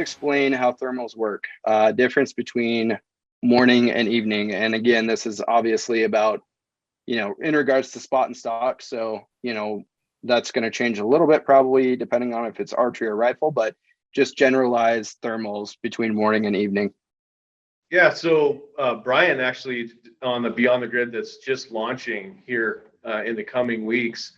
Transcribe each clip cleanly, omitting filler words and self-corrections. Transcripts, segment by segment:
explain how thermals work, difference between morning and evening. And again, this is obviously about, in regards to spot and stock. So, that's going to change a little bit probably depending on if it's archery or rifle, but just generalized thermals between morning and evening. Yeah, so Brian actually on the Beyond the Grid that's just launching here in the coming weeks,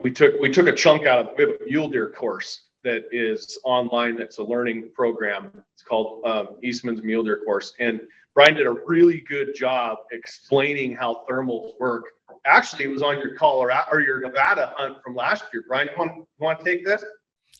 we took a chunk out of, we have a mule deer course that is online. That's a learning program. It's called Eastman's Mule Deer Course, and Brian did a really good job explaining how thermals work. Actually, it was on your Colorado or your Nevada hunt from last year. Brian, you want to take this?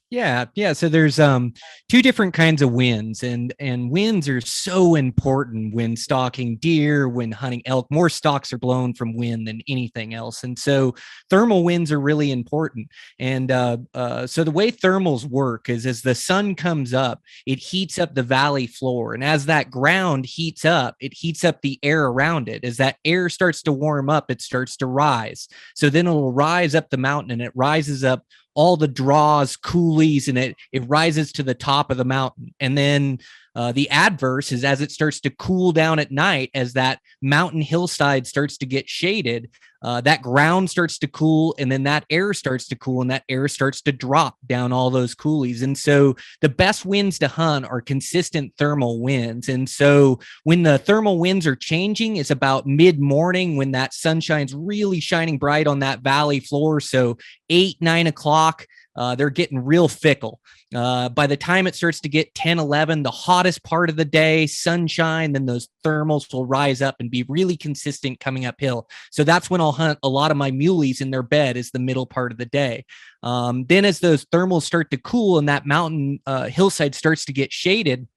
Yeah. So there's two different kinds of winds, and winds are so important when stalking deer, when hunting elk. More stalks are blown from wind than anything else, and so thermal winds are really important. And so the way thermals work is as the sun comes up, it heats up the valley floor, and as that ground heats up, it heats up the air around it. As that air starts to warm up, it starts to rise. So then it'll rise up the mountain, and it rises up all the draws, coulees, and it rises to the top of the mountain. And then the adverse is as it starts to cool down at night, as that mountain hillside starts to get shaded, that ground starts to cool, and then that air starts to cool, and that air starts to drop down all those coulees. And so the best winds to hunt are consistent thermal winds. And so when the thermal winds are changing, it's about mid-morning when that sunshine's really shining bright on that valley floor. So 8, 9 o'clock, they're getting real fickle. By the time it starts to get 10, 11, the hottest part of the day, sunshine, then those thermals will rise up and be really consistent coming uphill. So that's when I'll hunt a lot of my muleys in their bed, is the middle part of the day. Then as those thermals start to cool and that mountain hillside starts to get shaded,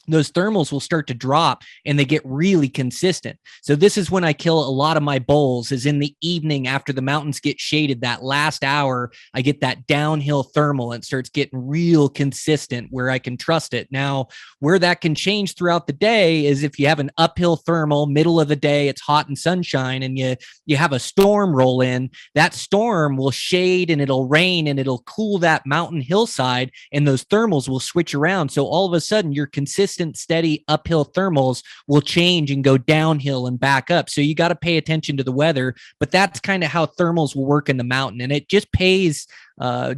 those thermals will start to drop and they get really consistent. So this is when I kill a lot of my bulls, is in the evening after the mountains get shaded. That last hour, I get that downhill thermal and it starts getting real consistent where I can trust it. Now, where that can change throughout the day is if you have an uphill thermal, middle of the day, it's hot and sunshine, and you have a storm roll in, that storm will shade and it'll rain and it'll cool that mountain hillside, and those thermals will switch around. So all of a sudden, you're consistent, steady uphill thermals will change and go downhill and back up. So you got to pay attention to the weather, but that's kind of how thermals will work in the mountain. And it just pays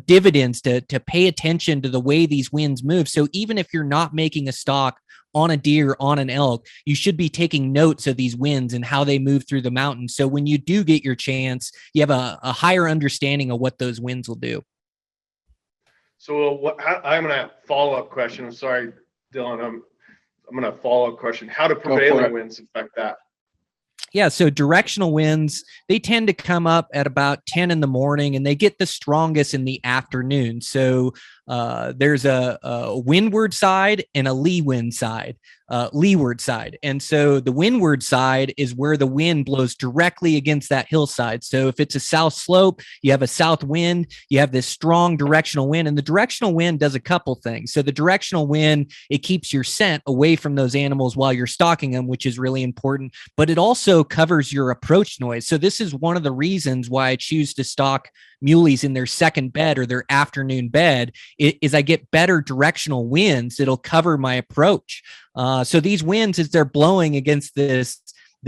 dividends to pay attention to the way these winds move. So even if you're not making a stalk on a deer, on an elk, you should be taking notes of these winds and how they move through the mountain. So when you do get your chance, you have a higher understanding of what those winds will do. So I'm going to follow-up question. I'm sorry, Dylan, I'm going to follow-up question. How do prevailing winds affect that? Yeah, so directional winds, they tend to come up at about 10 in the morning, and they get the strongest in the afternoon. So there's a windward side and a leeward side. And so the windward side is where the wind blows directly against that hillside. So if it's a south slope, you have a south wind, you have this strong directional wind, and the directional wind does a couple things. So the directional wind, it keeps your scent away from those animals while you're stalking them, which is really important, but it also covers your approach noise. So this is one of the reasons why I choose to stalk muleys in their second bed or their afternoon bed, is I get better directional winds that'll cover my approach. So these winds, as they're blowing against this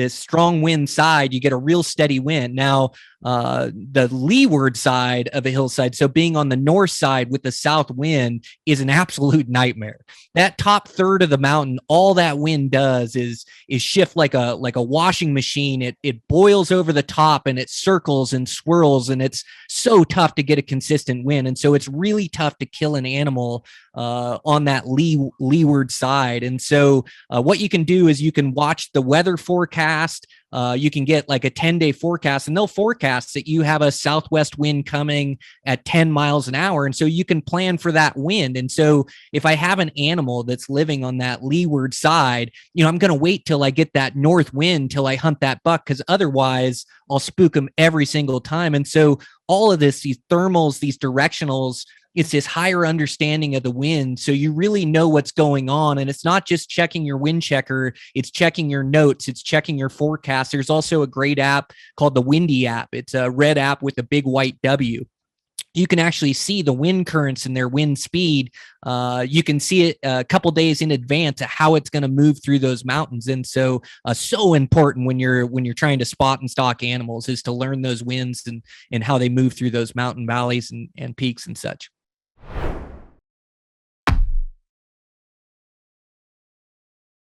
strong wind side, you get a real steady wind. Now, the leeward side of a hillside, so being on the north side with the south wind, is an absolute nightmare. That top third of the mountain, all that wind does is shift like a washing machine. It boils over the top and it circles and swirls, and it's so tough to get a consistent wind. And so it's really tough to kill an animal on that leeward side. And so what you can do is you can watch the weather forecast. You can get like a 10-day forecast, and they'll forecast that you have a southwest wind coming at 10 miles an hour. And so you can plan for that wind. And so if I have an animal that's living on that leeward side, I'm going to wait till I get that north wind till I hunt that buck, because otherwise I'll spook them every single time. And so all of this, these thermals, these directionals, it's this higher understanding of the wind. So you really know what's going on. And it's not just checking your wind checker. It's checking your notes. It's checking your forecast. There's also a great app called the Windy app. It's a red app with a big white W. you can actually see the wind currents and their wind speed. You can see it a couple days in advance of how it's going to move through those mountains. And so, so important when you're trying to spot and stalk animals is to learn those winds and how they move through those mountain valleys and peaks and such.